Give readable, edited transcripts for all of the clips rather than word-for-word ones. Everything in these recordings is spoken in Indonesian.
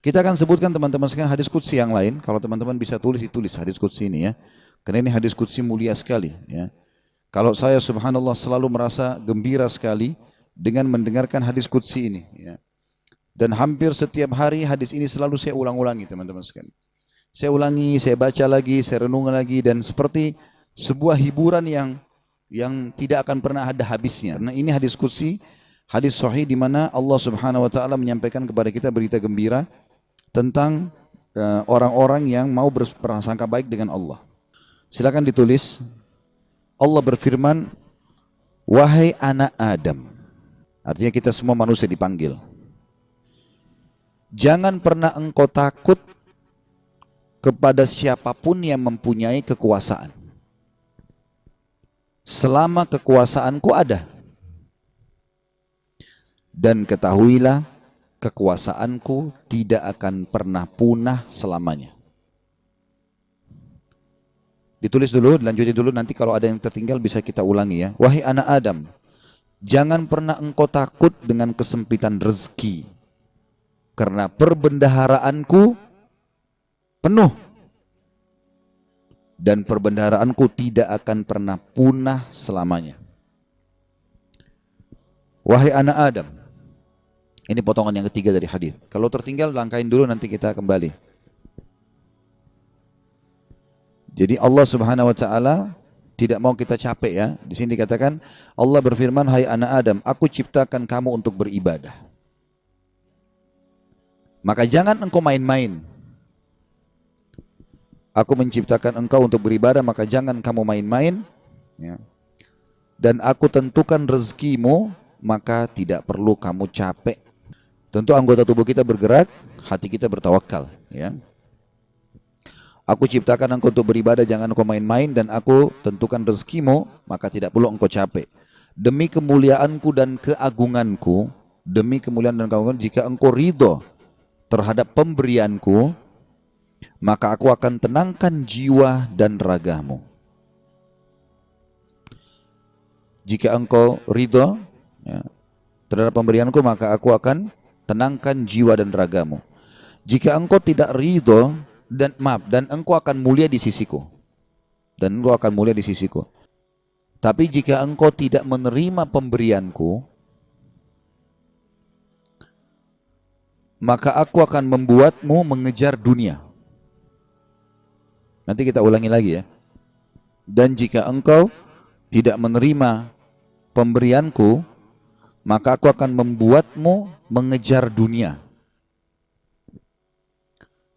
Kita akan sebutkan teman-teman sekalian hadis qudsi yang lain. Kalau teman-teman bisa tulis, ditulis hadis qudsi ini ya. Karena ini hadis qudsi mulia sekali ya. Kalau saya subhanallah selalu merasa gembira sekali dengan mendengarkan hadis qudsi ini ya. Dan hampir setiap hari hadis ini selalu saya ulang-ulangi teman-teman sekalian. Saya ulangi, saya baca lagi, saya renung lagi dan seperti sebuah hiburan yang tidak akan pernah ada habisnya. Nah, ini hadis qudsi, hadis sahih di mana Allah Subhanahu wa taala menyampaikan kepada kita berita gembira tentang orang-orang yang mau berprasangka baik dengan Allah. Silakan ditulis. Allah berfirman, "Wahai anak Adam." Artinya kita semua manusia dipanggil. Jangan pernah engkau takut kepada siapapun yang mempunyai kekuasaan. Selama kekuasaanku ada. Dan ketahuilah, kekuasaanku tidak akan pernah punah selamanya. Ditulis dulu, lanjutin dulu, nanti kalau ada yang tertinggal bisa kita ulangi ya. Wahai anak Adam, jangan pernah engkau takut dengan kesempitan rezeki. Karena perbendaharaanku penuh. Dan perbendaharaanku tidak akan pernah punah selamanya. Wahai anak Adam. Ini potongan yang ketiga dari hadis. Kalau tertinggal langkahin dulu, nanti kita kembali. Jadi Allah Subhanahu wa taala tidak mau kita capek ya. Di sini dikatakan Allah berfirman, "Hai anak Adam, aku ciptakan kamu untuk beribadah. Maka jangan engkau main-main. Aku menciptakan engkau untuk beribadah, maka jangan kamu main-main ya. Dan aku tentukan rezekimu, maka tidak perlu kamu capek." Tentu anggota tubuh kita bergerak, hati kita bertawakal ya. Aku ciptakan engkau untuk beribadah, jangan engkau main-main, dan aku tentukan rezekimu, maka tidak perlu engkau capek. Demi kemuliaanku dan keagunganku, demi kemuliaan dan keagungan, jika engkau ridho terhadap pemberianku, maka aku akan tenangkan jiwa dan ragamu. Jika engkau ridho ya, terhadap pemberianku, maka aku akan tenangkan jiwa dan ragamu. Jika engkau tidak ridho dan engkau akan mulia di sisiku. Dan engkau akan mulia di sisiku. Tapi jika engkau tidak menerima pemberianku, maka aku akan membuatmu mengejar dunia. Nanti kita ulangi lagi ya. Dan jika engkau tidak menerima pemberianku, maka aku akan membuatmu mengejar dunia.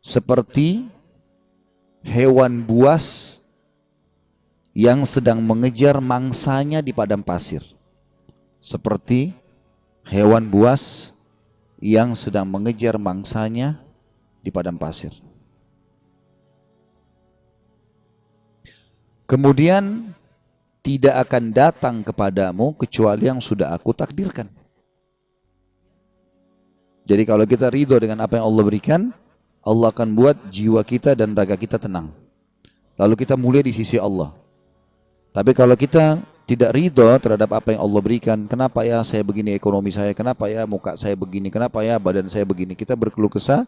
Seperti hewan buas yang sedang mengejar mangsanya di padang pasir. Seperti hewan buas yang sedang mengejar mangsanya di padang pasir. Kemudian tidak akan datang kepadamu kecuali yang sudah aku takdirkan. Jadi kalau kita ridho dengan apa yang Allah berikan, Allah akan buat jiwa kita dan raga kita tenang. Lalu kita mulia di sisi Allah. Tapi kalau kita tidak ridho terhadap apa yang Allah berikan, kenapa ya saya begini ekonomi saya, kenapa ya muka saya begini, kenapa ya badan saya begini, kita berkeluh kesah,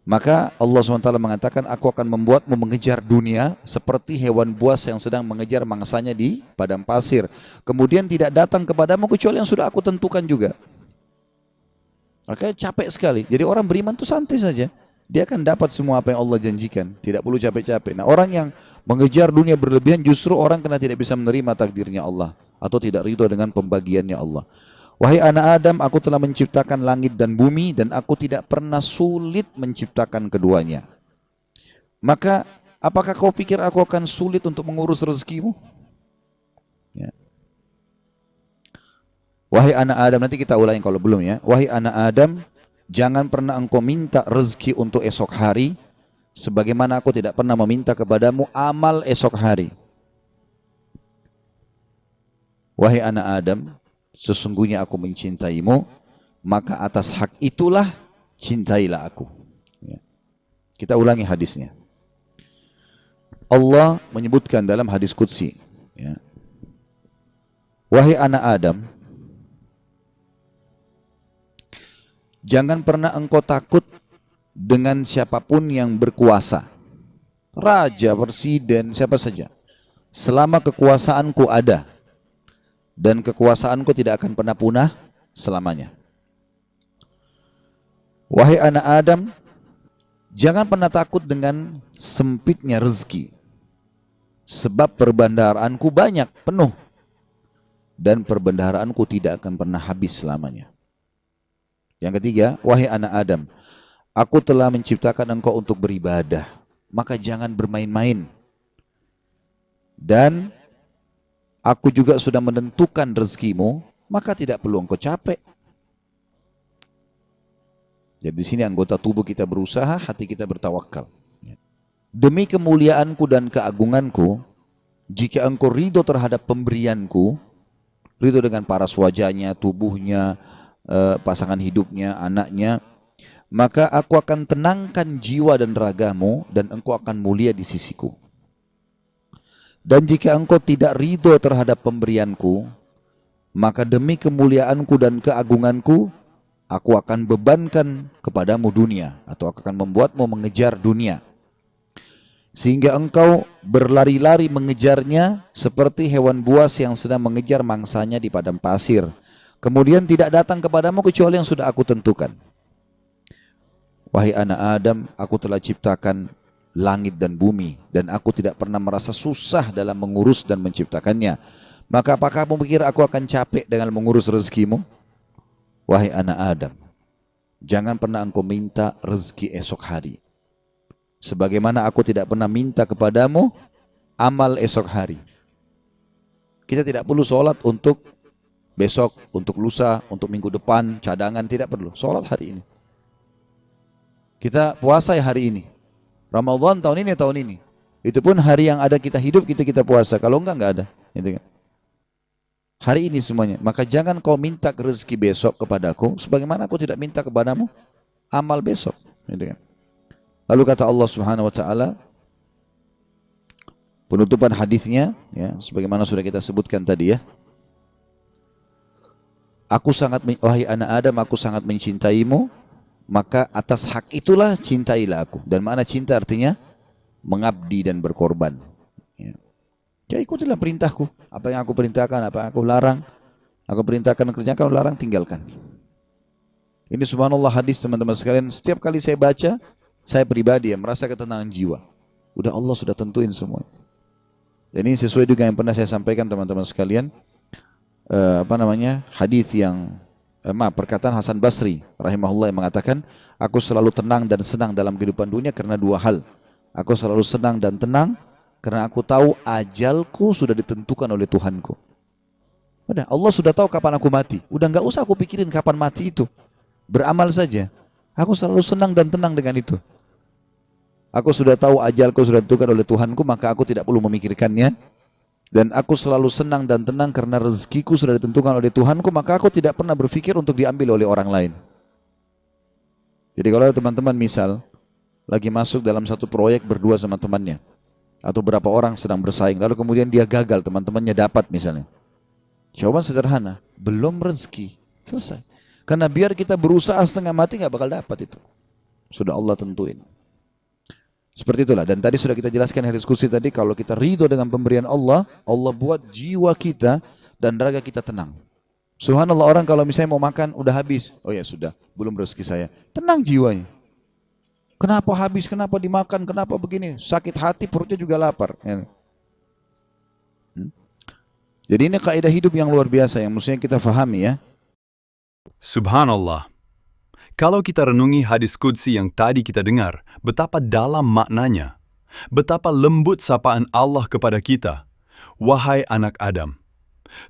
maka Allah SWT mengatakan, aku akan membuatmu mengejar dunia seperti hewan buas yang sedang mengejar mangsanya di padang pasir. Kemudian tidak datang kepadamu kecuali yang sudah aku tentukan juga. Makanya capek sekali. Jadi orang beriman itu santai saja. Dia akan dapat semua apa yang Allah janjikan. Tidak perlu capek-capek. Nah, orang yang mengejar dunia berlebihan justru orang karena tidak bisa menerima takdirnya Allah. Atau tidak ridho dengan pembagiannya Allah. Wahai anak Adam, aku telah menciptakan langit dan bumi dan aku tidak pernah sulit menciptakan keduanya. Maka apakah kau pikir aku akan sulit untuk mengurus rezekimu? Ya. Wahai anak Adam, nanti kita ulangi kalau belum ya. Wahai anak Adam, jangan pernah engkau minta rezeki untuk esok hari, sebagaimana aku tidak pernah meminta kepadamu amal esok hari. Wahai anak Adam, sesungguhnya aku mencintaimu, maka atas hak itulah cintailah aku. Ya. Kita ulangi hadisnya. Allah menyebutkan dalam hadis qudsi, ya. Wahai anak Adam, jangan pernah engkau takut dengan siapapun yang berkuasa. Raja, presiden, siapa saja. Selama kekuasaanku ada. Dan kekuasaanku tidak akan pernah punah selamanya. Wahai anak Adam, jangan pernah takut dengan sempitnya rezeki. Sebab perbendaharaanku banyak, penuh. Dan perbendaharaanku tidak akan pernah habis selamanya. Yang ketiga, wahai anak Adam, aku telah menciptakan engkau untuk beribadah. Maka jangan bermain-main. Dan aku juga sudah menentukan rezekimu, maka tidak perlu engkau capek. Jadi di sini anggota tubuh kita berusaha, hati kita bertawakal. Demi kemuliaanku dan keagunganku, jika engkau ridho terhadap pemberianku, ridho dengan paras wajahnya, tubuhnya, pasangan hidupnya, anaknya, maka aku akan tenangkan jiwa dan ragamu, dan engkau akan mulia di sisiku. Dan jika engkau tidak ridho terhadap pemberianku, maka demi kemuliaanku dan keagunganku, aku akan bebankan kepadamu dunia, atau aku akan membuatmu mengejar dunia. Sehingga engkau berlari-lari mengejarnya seperti hewan buas yang sedang mengejar mangsanya di padang pasir. Kemudian tidak datang kepadamu kecuali yang sudah aku tentukan. Wahai anak Adam, aku telah ciptakan langit dan bumi, dan aku tidak pernah merasa susah dalam mengurus dan menciptakannya. Maka apakah kamu pikir aku akan capek dengan mengurus rezekimu? Wahai anak Adam, jangan pernah engkau minta rezeki esok hari, sebagaimana aku tidak pernah minta kepadamu amal esok hari. Kita tidak perlu sholat untuk besok, untuk lusa, untuk minggu depan, cadangan, tidak perlu. Sholat hari ini. Kita puasa ya hari ini. Ramadan tahun ini. Itu pun hari yang ada kita hidup, kita puasa. Kalau enggak ada. Gitu kan? Hari ini semuanya. Maka jangan kau minta rezeki besok kepadaku, sebagaimana aku tidak minta kepadamu amal besok. Gitu kan? Lalu kata Allah Subhanahu Wa Taala, penutupan hadisnya, ya, sebagaimana sudah kita sebutkan tadi ya. Wahai anak Adam, aku sangat mencintaimu, maka atas hak itulah cintailah aku. Dan makna cinta artinya mengabdi dan berkorban. Ya. Ya, ikutilah perintahku. Apa yang aku perintahkan, apa yang aku larang. Aku perintahkan kerjakan, aku larang tinggalkan. Ini subhanallah hadis teman-teman sekalian. Setiap kali saya baca, saya pribadi ya merasa ketenangan jiwa. Udah Allah sudah tentuin semua. Dan ini sesuai dengan yang pernah saya sampaikan teman-teman sekalian. Hadis yang perkataan Hasan Basri rahimahullah yang mengatakan, aku selalu tenang dan senang dalam kehidupan dunia karena dua hal. Aku selalu senang dan tenang karena aku tahu ajalku sudah ditentukan oleh Tuhanku. Udah, Allah sudah tahu kapan aku mati. Udah nggak usah aku pikirin kapan mati itu. Beramal saja. Aku selalu senang dan tenang dengan itu. Aku sudah tahu ajalku sudah ditentukan oleh Tuhanku, maka aku tidak perlu memikirkannya. Dan aku selalu senang dan tenang karena rezekiku sudah ditentukan oleh Tuhanku, maka aku tidak pernah berpikir untuk diambil oleh orang lain. Jadi kalau teman-teman misal lagi masuk dalam satu proyek berdua sama temannya, atau berapa orang sedang bersaing, lalu kemudian dia gagal, teman-temannya dapat misalnya. Jawaban sederhana, belum rezeki, selesai. Karena biar kita berusaha setengah mati nggak bakal dapat itu. Sudah Allah tentuin. Seperti itulah. Dan tadi sudah kita jelaskan di diskusi tadi, kalau kita ridho dengan pemberian Allah, Allah buat jiwa kita dan raga kita tenang. Subhanallah, orang kalau misalnya mau makan udah habis, oh ya sudah, belum rezeki saya. Tenang jiwanya. Kenapa habis? Kenapa dimakan? Kenapa begini? Sakit hati, perutnya juga lapar. Jadi ini kaidah hidup yang luar biasa yang mestinya kita fahami ya. Subhanallah. Kalau kita renungi hadis qudsi yang tadi kita dengar, betapa dalam maknanya. Betapa lembut sapaan Allah kepada kita. Wahai anak Adam.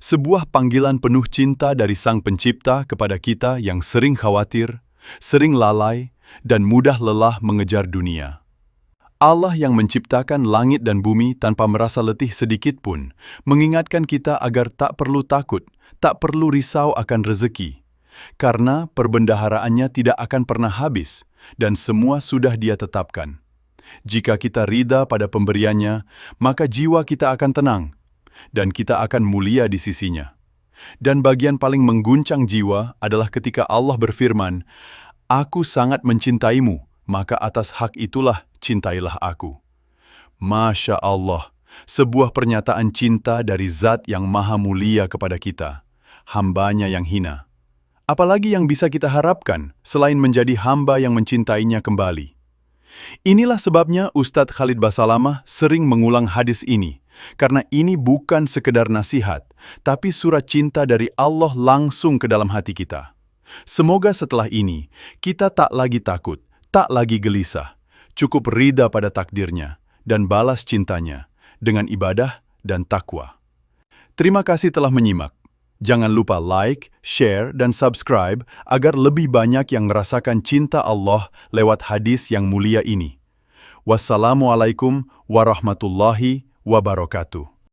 Sebuah panggilan penuh cinta dari Sang Pencipta kepada kita yang sering khawatir, sering lalai, dan mudah lelah mengejar dunia. Allah yang menciptakan langit dan bumi tanpa merasa letih sedikit pun, mengingatkan kita agar tak perlu takut, tak perlu risau akan rezeki. Karena perbendaharaannya tidak akan pernah habis dan semua sudah Dia tetapkan. Jika kita ridha pada pemberiannya, maka jiwa kita akan tenang dan kita akan mulia di sisinya. Dan bagian paling mengguncang jiwa adalah ketika Allah berfirman, "Aku sangat mencintaimu, maka atas hak itulah cintailah aku. Masya Allah, sebuah pernyataan cinta dari Zat yang Maha Mulia kepada kita, hambanya yang hina. Apalagi yang bisa kita harapkan selain menjadi hamba yang mencintainya kembali. Inilah sebabnya Ustadz Khalid Basalamah sering mengulang hadis ini, karena ini bukan sekedar nasihat, tapi surat cinta dari Allah langsung ke dalam hati kita. Semoga setelah ini, kita tak lagi takut, tak lagi gelisah, cukup rida pada takdirnya, dan balas cintanya dengan ibadah dan takwa. Terima kasih telah menyimak. Jangan lupa like, share, dan subscribe agar lebih banyak yang merasakan cinta Allah lewat hadis yang mulia ini. Wassalamualaikum warahmatullahi wabarakatuh.